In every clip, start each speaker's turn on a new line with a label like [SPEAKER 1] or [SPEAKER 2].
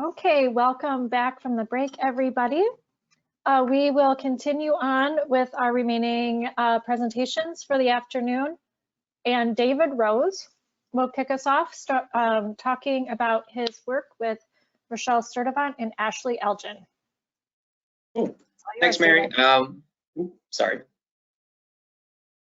[SPEAKER 1] Okay, welcome back from the break, everybody. We will continue on with our remaining presentations for the afternoon. And David Rose will kick us off talking about his work with Rochelle Sturdivant and Ashley Elgin.
[SPEAKER 2] Cool. Thanks, Mary. Sorry.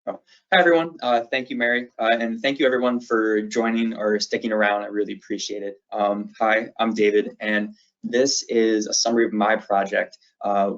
[SPEAKER 2] Oh. Hi, everyone. Thank you, Mary. And thank you, everyone, for joining or sticking around. I really appreciate it. Hi, I'm David, and this is a summary of my project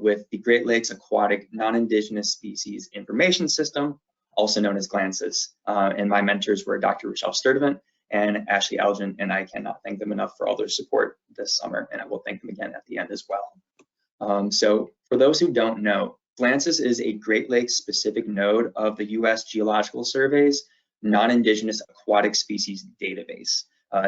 [SPEAKER 2] with the Great Lakes Aquatic Non-Indigenous Species Information System, also known as GLANSIS. And my mentors were Dr. Rochelle Sturdivant and Ashley Elgin, and I cannot thank them enough for all their support this summer, and I will thank them again at the end as well. So for those who don't know, GLANSIS is a Great Lakes specific node of the U.S. Geological Survey's Non-Indigenous Aquatic Species Database.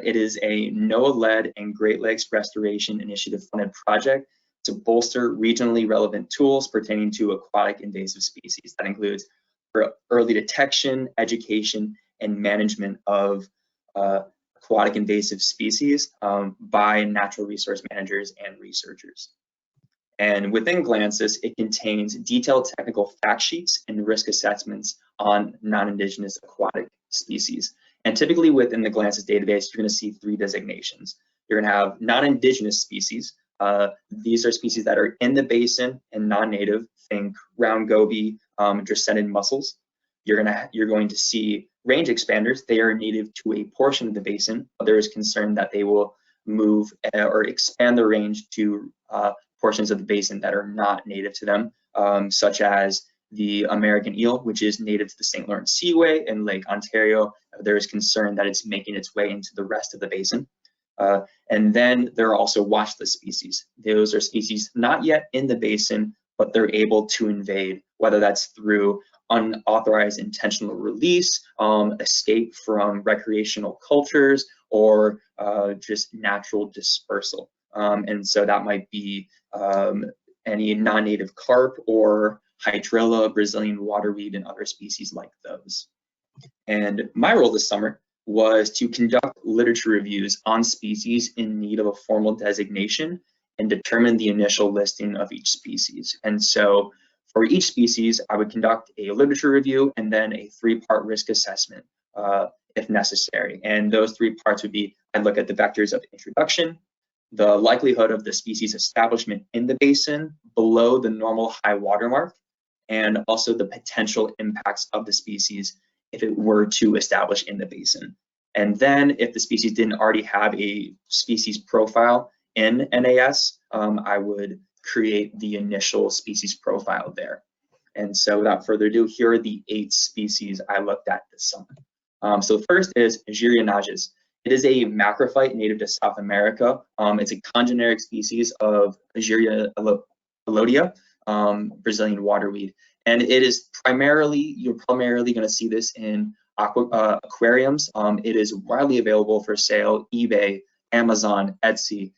[SPEAKER 2] It is a NOAA-led and Great Lakes Restoration Initiative funded project to bolster regionally relevant tools pertaining to aquatic invasive species. That includes early detection, education, and management of aquatic invasive species by natural resource managers and researchers. And within GLANSIS, it contains detailed technical fact sheets and risk assessments on non-Indigenous aquatic species. And typically within the GLANSIS database, you're going to see three designations. You're going to have non-Indigenous species. These are species that are in the basin and non-native. Think round goby, draceniid mussels. You're going to see range expanders. They are native to a portion of the basin, but there is concern that they will move or expand the range to portions of the basin that are not native to them, such as the American eel, which is native to the St. Lawrence Seaway and Lake Ontario. There is concern that it's making its way into the rest of the basin. And then there are also watchlist species. Those are species not yet in the basin, but they're able to invade, whether that's through unauthorized intentional release, escape from recreational cultures, or just natural dispersal. And so that might be any non-native carp or hydrilla, Brazilian waterweed, and other species like those. And my role this summer was to conduct literature reviews on species in need of a formal designation and determine the initial listing of each species. And so for each species, I would conduct a literature review and then a three-part risk assessment if necessary. And those three parts would be, I'd look at the vectors of introduction, the likelihood of the species establishment in the basin below the normal high water mark, and also the potential impacts of the species if it were to establish in the basin. And then if the species didn't already have a species profile in NAS, I would create the initial species profile there. And so without further ado, here are the 8 species I looked at this summer. So the first is Gyrionages. It is a macrophyte native to South America. It's a congeneric species of Egeria elodia, Brazilian waterweed. And it is you're primarily going to see this in aquariums. It is widely available for sale, eBay, Amazon, Etsy.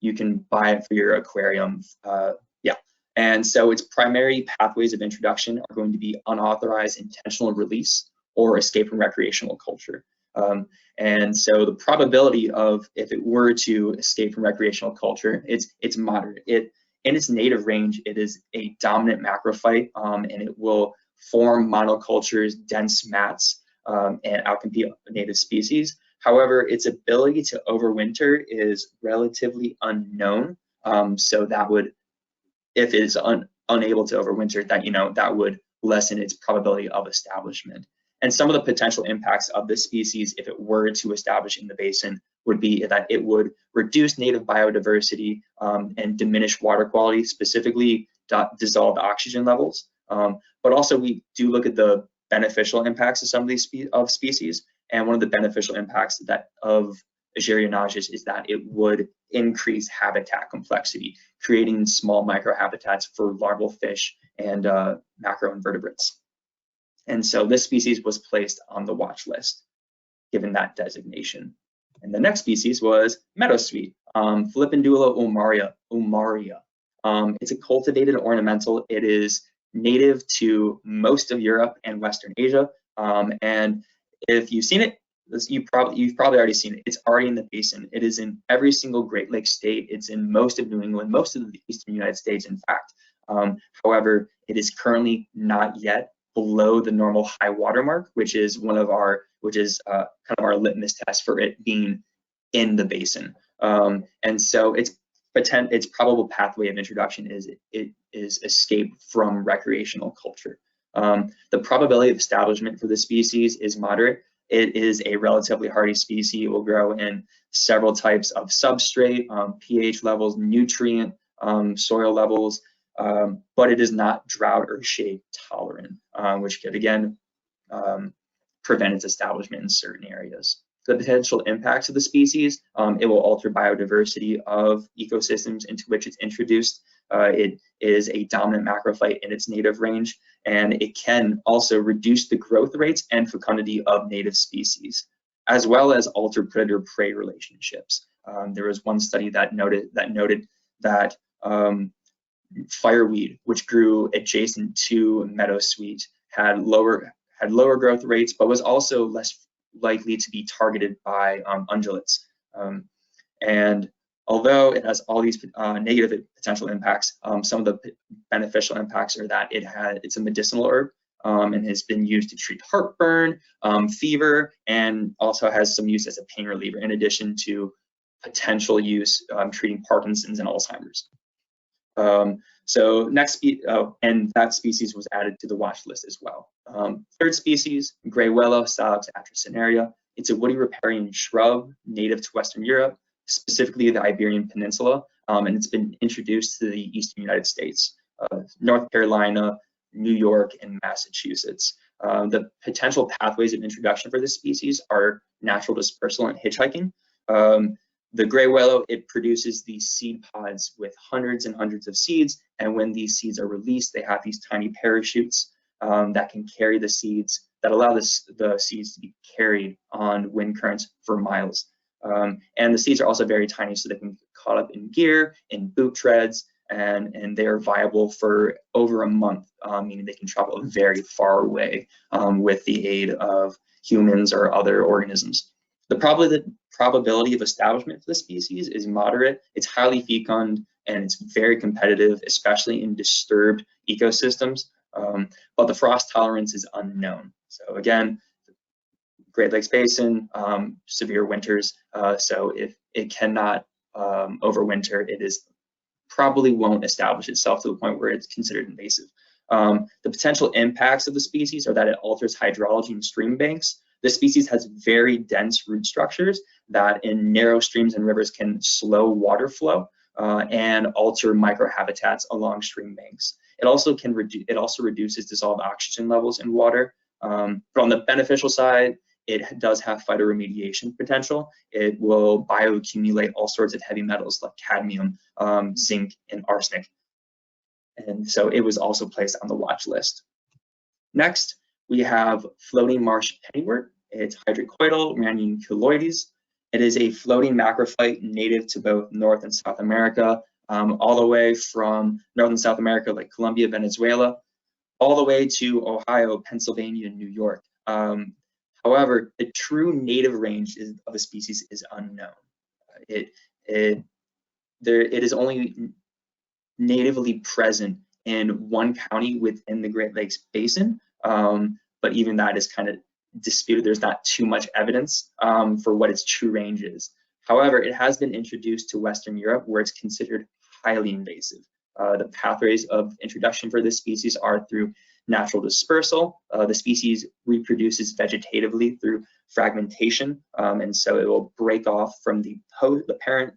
[SPEAKER 2] You can buy it for your aquarium. And so its primary pathways of introduction are going to be unauthorized intentional release or escape from recreational culture. And so the probability of if it were to escape from recreational culture, it's moderate. In its native range, it is a dominant macrophyte, and it will form monocultures, dense mats, and outcompete native species. However, its ability to overwinter is relatively unknown. So that would, if it is unable to overwinter, that would lessen its probability of establishment. And some of the potential impacts of this species, if it were to establish in the basin, would be that it would reduce native biodiversity and diminish water quality, specifically dissolved oxygen levels. But also we do look at the beneficial impacts of some of these species. And one of the beneficial impacts of Gyrionages is that it would increase habitat complexity, creating small microhabitats for larval fish and macroinvertebrates. And so this species was placed on the watch list, given that designation. And the next species was meadowsweet, Philippendula umaria. It's a cultivated ornamental. It is native to most of Europe and Western Asia. And if you've seen it, you've probably already seen it. It's already in the basin. It is in every single Great Lakes state. It's in most of New England, most of the eastern United States, in fact. However, it is currently not yet below the normal high water mark, which is kind of our litmus test for it being in the basin. And so its probable pathway of introduction is escape from recreational culture. The probability of establishment for the species is moderate. It is a relatively hardy species. It will grow in several types of substrate, pH levels, nutrient, soil levels, but it is not drought or shade tolerant, which could again prevent its establishment in certain areas. The potential impacts of the species, it will alter biodiversity of ecosystems into which it's introduced. It is a dominant macrophyte in its native range, and it can also reduce the growth rates and fecundity of native species, as well as alter predator-prey relationships. There was one study that noted that fireweed, which grew adjacent to meadowsweet, had lower growth rates, but was also less likely to be targeted by ungulates. And although it has all these negative potential impacts, some of the beneficial impacts are that it's a medicinal herb and has been used to treat heartburn, fever, and also has some use as a pain reliever, in addition to potential use treating Parkinson's and Alzheimer's. So next, and that species was added to the watch list as well. Third species, gray willow, Salix atracinerea. It's a woody riparian shrub native to Western Europe, specifically the Iberian Peninsula, and it's been introduced to the eastern United States, North Carolina, New York, and Massachusetts. The potential pathways of introduction for this species are natural dispersal and hitchhiking. The gray willow, it produces these seed pods with hundreds and hundreds of seeds, and when these seeds are released, they have these tiny parachutes that can carry the seeds, that allow the seeds to be carried on wind currents for miles. And the seeds are also very tiny, so they can get caught up in gear, in boot treads, and they are viable for over a month, meaning they can travel very far away with the aid of humans or other organisms. The probability of establishment for the species is moderate. It's highly fecund and it's very competitive, especially in disturbed ecosystems. But the frost tolerance is unknown. So again, Great Lakes Basin, severe winters. So if it cannot overwinter, it probably won't establish itself to the point where it's considered invasive. The potential impacts of the species are that it alters hydrology in stream banks. This species has very dense root structures that in narrow streams and rivers can slow water flow and alter microhabitats along stream banks. It also reduces dissolved oxygen levels in water. But on the beneficial side, it does have phytoremediation potential. It will bioaccumulate all sorts of heavy metals like cadmium, zinc, and arsenic. And so it was also placed on the watch list. Next, we have floating marsh pennywort. It's hydrocoidal, ranunculoides. It is a floating macrophyte native to both North and South America, all the way from North and South America, like Colombia, Venezuela, all the way to Ohio, Pennsylvania, and New York. However, the true native range of the species is unknown. It is only natively present in one county within the Great Lakes Basin, but even that is kind of disputed. There's not too much evidence for what its true range is. However, it has been introduced to Western Europe, where it's considered highly invasive. The pathways of introduction for this species are through natural dispersal. The species reproduces vegetatively through fragmentation, and so it will break off from the parent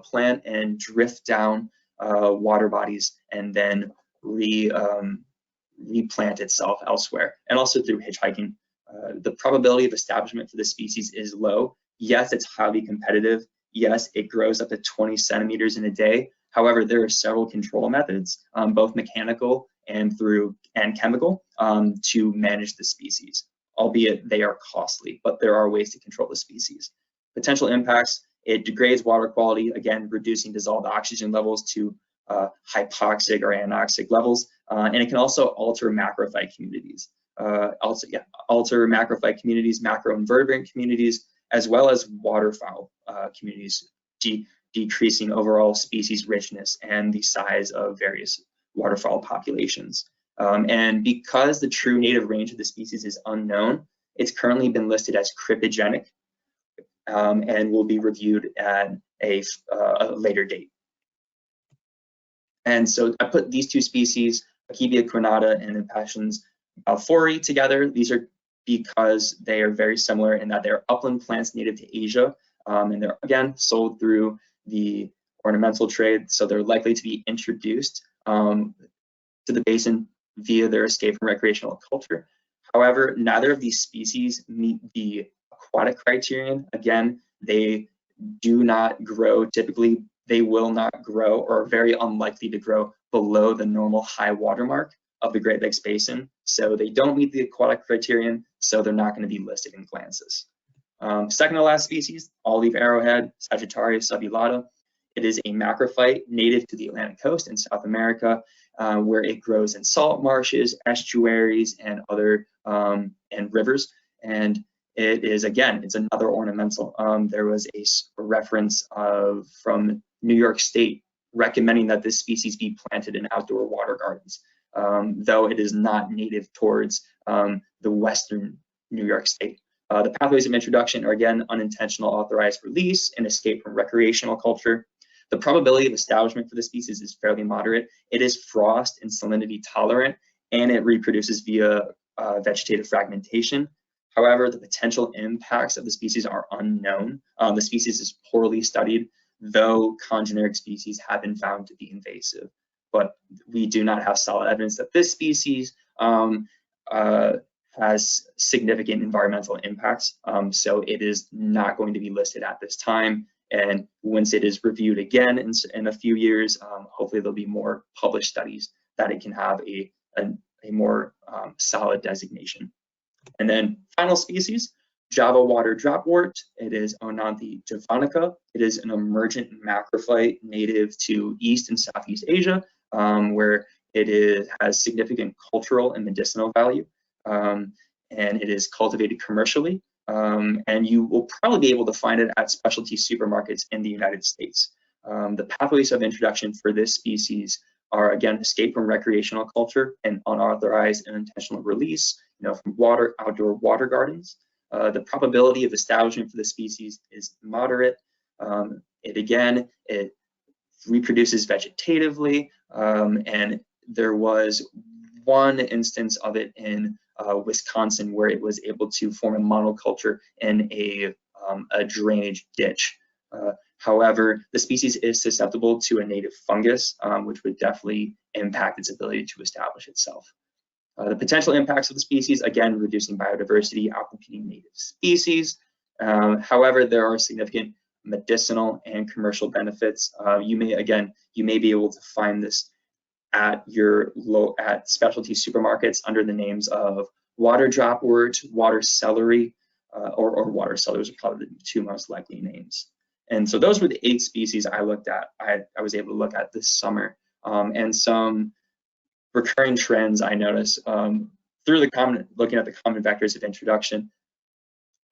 [SPEAKER 2] plant and drift down water bodies and then replant itself elsewhere, and also through hitchhiking. The probability of establishment for this species is low. Yes, it's highly competitive. Yes, it grows up to 20 centimeters in a day. However, there are several control methods, both mechanical and chemical, to manage the species, albeit they are costly, but there are ways to control the species. Potential impacts: it degrades water quality, again, reducing dissolved oxygen levels to hypoxic or anoxic levels, and it can also alter macrophyte communities. alter macrophyte communities, macroinvertebrate communities, as well as waterfowl communities, decreasing overall species richness and the size of various waterfowl populations. And because the true native range of the species is unknown, it's currently been listed as cryptogenic and will be reviewed at a later date. And so I put these two species, Akebia crenata and Impatiens balfouri, together. These are because they are very similar in that they're upland plants native to Asia, and they're, again, sold through the ornamental trade, so they're likely to be introduced to the basin via their escape from recreational culture. However, neither of these species meet the aquatic criterion. Again, they do not grow, typically they will not grow or are very unlikely to grow below the normal high water mark of the Great Lakes Basin. So they don't meet the aquatic criterion, so they're not going to be listed in GLANSIS. Second to last species, olive arrowhead, Sagittarius subulata. It is a macrophyte native to the Atlantic coast in South America, where it grows in salt marshes, estuaries, and other and rivers. And it is, again, it's another ornamental. There was a reference from New York State recommending that this species be planted in outdoor water gardens, though it is not native towards the western New York State. The pathways of introduction are, again, unintentional authorized release and escape from recreational culture. The probability of establishment for the species is fairly moderate. It is frost and salinity tolerant, and it reproduces via vegetative fragmentation. However, the potential impacts of the species are unknown. The species is poorly studied, though congeneric species have been found to be invasive. But we do not have solid evidence that this species has significant environmental impacts. So it is not going to be listed at this time. And once it is reviewed again in a few years, hopefully there'll be more published studies that it can have a more solid designation. And then final species, Java water dropwort. It is Onanthe javanica. It is an emergent macrophyte native to East and Southeast Asia, where it has significant cultural and medicinal value. And it is cultivated commercially. And you will probably be able to find it at specialty supermarkets in the United States. The pathways of introduction for this species are, again, escape from recreational culture and unauthorized and intentional release, from outdoor water gardens. The probability of establishment for the species is moderate. It reproduces vegetatively, and there was one instance of it in Wisconsin where it was able to form a monoculture in a drainage ditch. However, the species is susceptible to a native fungus, which would definitely impact its ability to establish itself. The potential impacts of the species, again, reducing biodiversity, outcompeting native species. However, there are significant medicinal and commercial benefits. You may be able to find this at specialty supermarkets under the names of water dropwort, water celery, or water cellars are probably the two most likely names. And so those were the 8 species I looked at. I was able to look at this summer, and some recurring trends I noticed through looking at the common vectors of introduction: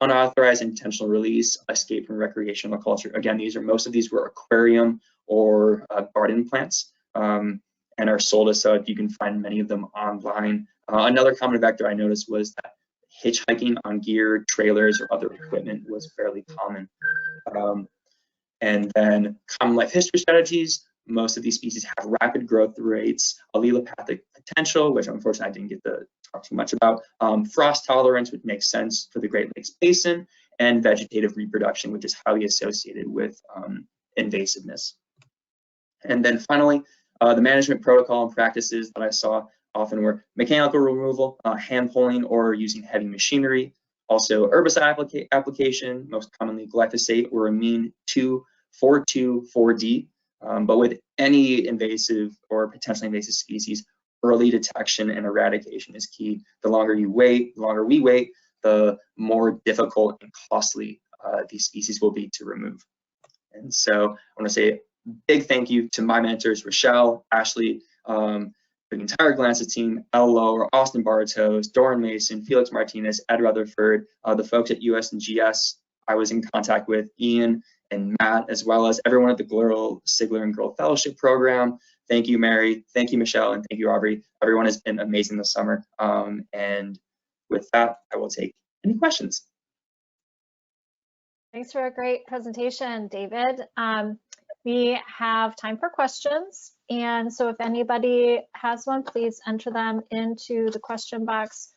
[SPEAKER 2] unauthorized intentional release, escape from recreational culture. Again, most of these were aquarium or garden plants, and are sold as such. You can find many of them online. Another common vector I noticed was that hitchhiking on gear, trailers, or other equipment was fairly common. And then common life history strategies. Most of these species have rapid growth rates, allelopathic potential, which unfortunately I didn't get to talk too much about, frost tolerance, which makes sense for the Great Lakes Basin, and vegetative reproduction, which is highly associated with invasiveness. And then finally, the management protocol and practices that I saw often were mechanical removal, hand pulling, or using heavy machinery. Also, herbicide application, most commonly glyphosate or amine 2,4,2,4-D. But with any invasive or potentially invasive species, early detection and eradication is key. The longer we wait, the more difficult and costly these species will be to remove. And so I want to say a big thank you to my mentors, Rochelle, Ashley, the entire GLANSIS team, El Lower, Austin Bartos, Doran Mason, Felix Martinez, Ed Rutherford, the folks at USNGS I was in contact with, Ian and Matt, as well as everyone at the Girl Sigler and Girl Fellowship Program. Thank you, Mary. Thank you, Michelle. And thank you, Aubrey. Everyone has been amazing this summer. And with that, I will take any questions.
[SPEAKER 1] Thanks for a great presentation, David. We have time for questions. And so if anybody has one, please enter them into the question box,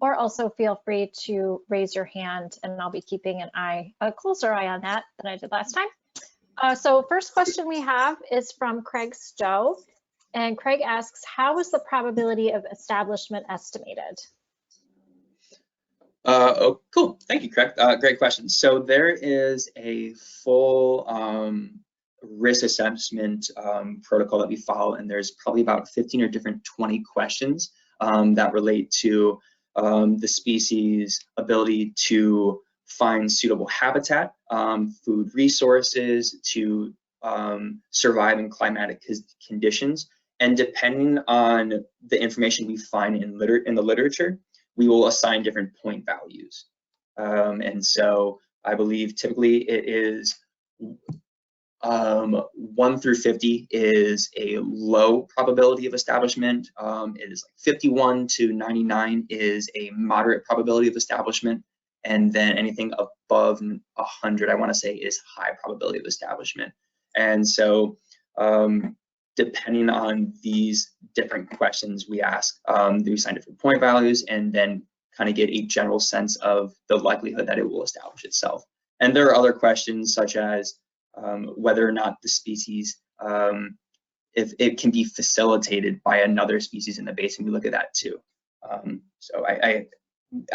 [SPEAKER 1] or also feel free to raise your hand, and I'll be keeping a closer eye on that than I did last time. So first question we have is from Craig Stowe. And Craig asks, how is the probability of establishment estimated?
[SPEAKER 2] Oh, cool. Thank you, Craig. Great question. So there is a full risk assessment protocol that we follow, and there's probably about 15 or different 20 questions that relate to the species' ability to find suitable habitat, food resources, to survive in climatic conditions. And depending on the information we find in the literature, we will assign different point values. And so I believe typically it is 1 through 50 is a low probability of establishment. It is like 51 to 99 is a moderate probability of establishment. And then anything above 100, I want to say, is high probability of establishment. And so depending on these different questions we ask, we assign different point values and then kind of get a general sense of the likelihood that it will establish itself. And there are other questions such as whether or not the species, if it can be facilitated by another species in the basin. We look at that too. So I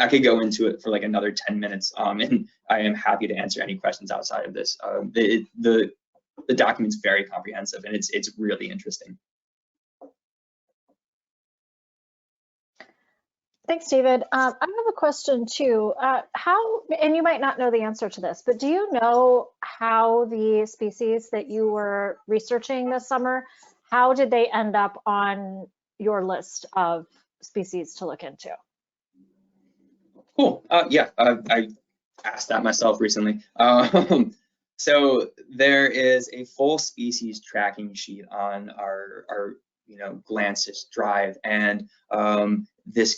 [SPEAKER 2] could go into it for like another 10 minutes, and I am happy to answer any questions outside of this. The document's very comprehensive, and it's really interesting.
[SPEAKER 1] Thanks, David. I have a question too. How, and you might not know the answer to this, but do you know how the species that you were researching this summer, how did they end up on your list of species to look into?
[SPEAKER 2] Cool. Yeah, I asked that myself recently. So there is a full species tracking sheet on our GLANSIS drive, and these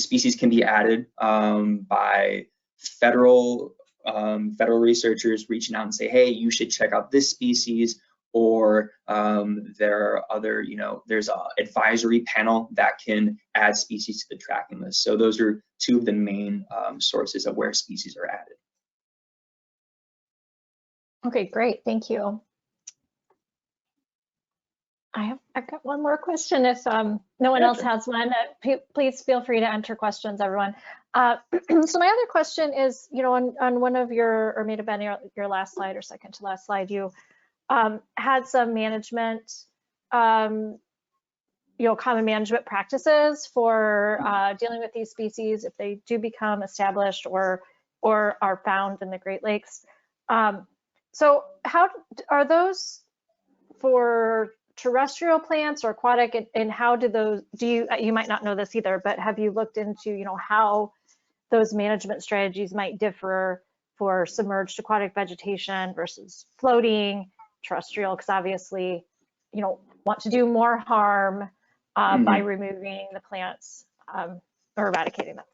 [SPEAKER 2] species can be added by federal researchers reaching out and say, hey, you should check out this species, or there are other, there's an advisory panel that can add species to the tracking list. So those are two of the main sources of where species are added.
[SPEAKER 1] Okay, great, thank you. I've got one more question. If no one else has one, please feel free to enter questions, everyone. So my other question is, on one of your, or may have been your last slide or second to last slide, you had some management, common management practices for dealing with these species if they do become established or are found in the Great Lakes. So how are those for terrestrial plants or aquatic, and how do those, you might not know this either, but have you looked into, how those management strategies might differ for submerged aquatic vegetation versus floating terrestrial? Because obviously, want to do more harm by removing the plants or eradicating them.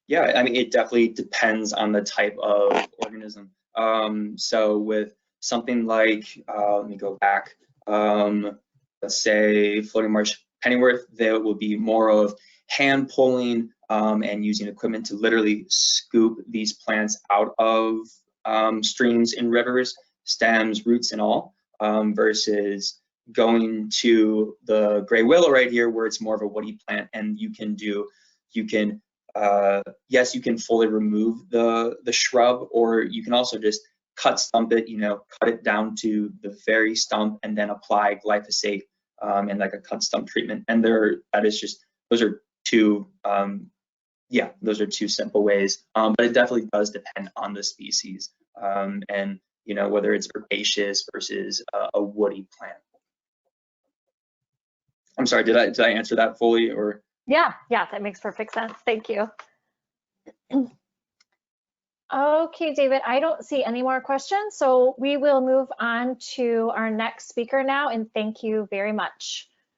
[SPEAKER 2] Yeah, I mean, it definitely depends on the type of organism. So with something like, let me go back, let's say floating marsh pennyworth, there will be more of hand pulling and using equipment to literally scoop these plants out of streams and rivers, stems, roots, and all, versus going to the gray willow right here, where it's more of a woody plant, and you can yes, you can fully remove the shrub, or you can also just cut stump it, cut it down to the very stump and then apply glyphosate and like a cut stump treatment. And those are two, those are two simple ways, but it definitely does depend on the species and whether it's herbaceous versus a woody plant. I'm sorry, did I answer that fully, or?
[SPEAKER 1] Yeah, that makes perfect sense. Thank you. Okay, David, I don't see any more questions, so we will move on to our next speaker now, and thank you very much.